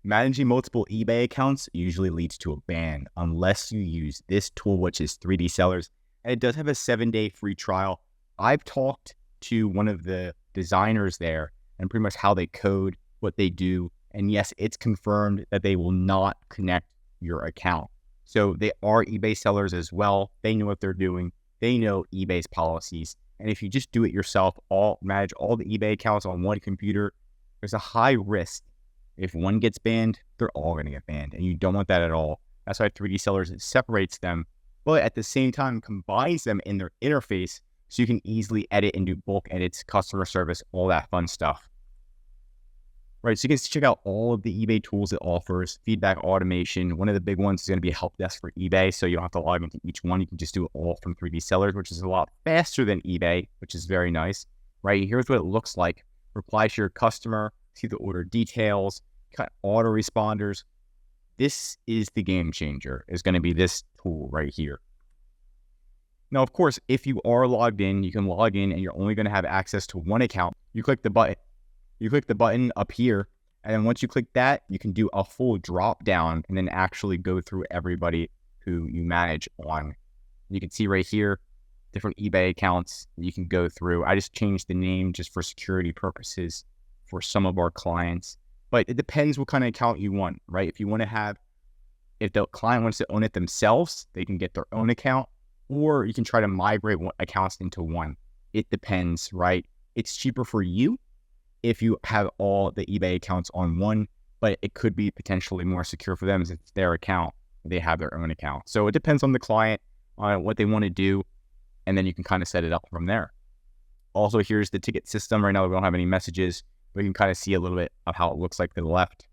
Managing multiple eBay accounts usually leads to a ban unless you use this tool, which is 3D Sellers. And it does have a 7-day free trial. I've talked to one of the designers there and pretty much how they code, what they do. And yes, it's confirmed that they will not connect your account. So they are eBay sellers as well. They know what they're doing. They know eBay's policies. And if you just do it yourself, manage all the eBay accounts on one computer, there's a high risk. If one gets banned, they're all going to get banned. And you don't want that at all. That's why 3D Sellers separates them, but at the same time combines them in their interface so you can easily edit and do bulk edits, customer service, all that fun stuff. Right, so you can check out all of the eBay tools it offers, feedback automation. One of the big ones is going to be a help desk for eBay, so you don't have to log into each one. You can just do it all from 3D Sellers, which is a lot faster than eBay, which is very nice. Right, here's what it looks like. Reply to your customer, see the order details, cut autoresponders. This is the game changer, is going to be this tool right here. Now, of course, if you are logged in, you can log in and you're only going to have access to one account. You click the button. You click the button up here, and then once you click that, you can do a full drop down and then actually go through everybody who you manage on. You can see right here, different eBay accounts you can go through. I just changed the name just for security purposes for some of our clients, but it depends what kind of account you want, right? If you want to have, if the client wants to own it themselves, they can get their own account, or you can try to migrate accounts into one. It depends, right? It's cheaper for you if you have all the eBay accounts on one, but it could be potentially more secure for them since it's their account. They have their own account. So it depends on the client, on what they want to do, and then you can kind of set it up from there. Also, here's the ticket system. Right now, we don't have any messages, but you can kind of see a little bit of how it looks like to the left.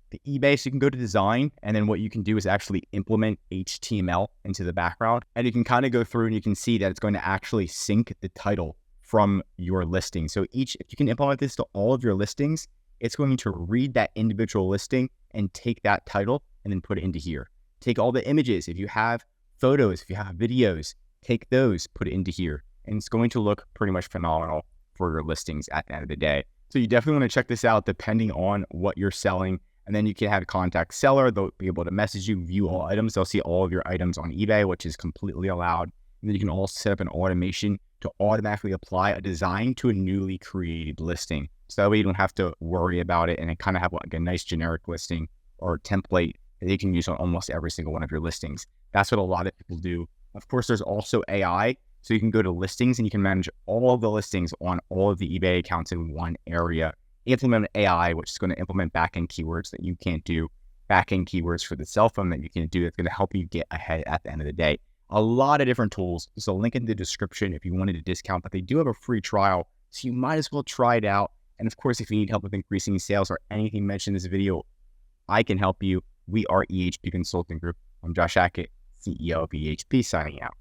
The eBay, so you can go to design, and then what you can do is actually implement HTML into the background. And you can kind of go through and you can see that it's going to actually sync the title from your listing. So if you can implement this to all of your listings, it's going to read that individual listing and take that title and then put it into here. Take all the images. If you have photos, if you have videos, take those, put it into here. And it's going to look pretty much phenomenal for your listings at the end of the day. So you definitely want to check this out depending on what you're selling. And then you can have a contact seller. They'll be able to message you, view all items. They'll see all of your items on eBay, which is completely allowed. And then you can also set up an automation to automatically apply a design to a newly created listing. So that way you don't have to worry about it and kind of have like a nice generic listing or template that you can use on almost every single one of your listings. That's what a lot of people do. Of course, there's also AI. So you can go to listings and you can manage all of the listings on all of the eBay accounts in one area. Implement AI, which is going to implement backend keywords that you can't do, backend keywords for the cell phone that you can do. That's going to help you get ahead at the end of the day. A lot of different tools. There's a link in the description if you wanted a discount, but they do have a free trial. So you might as well try it out. And of course, if you need help with increasing sales or anything mentioned in this video, I can help you. We are EHP Consulting Group. I'm Josh Hackett, CEO of EHP, signing out.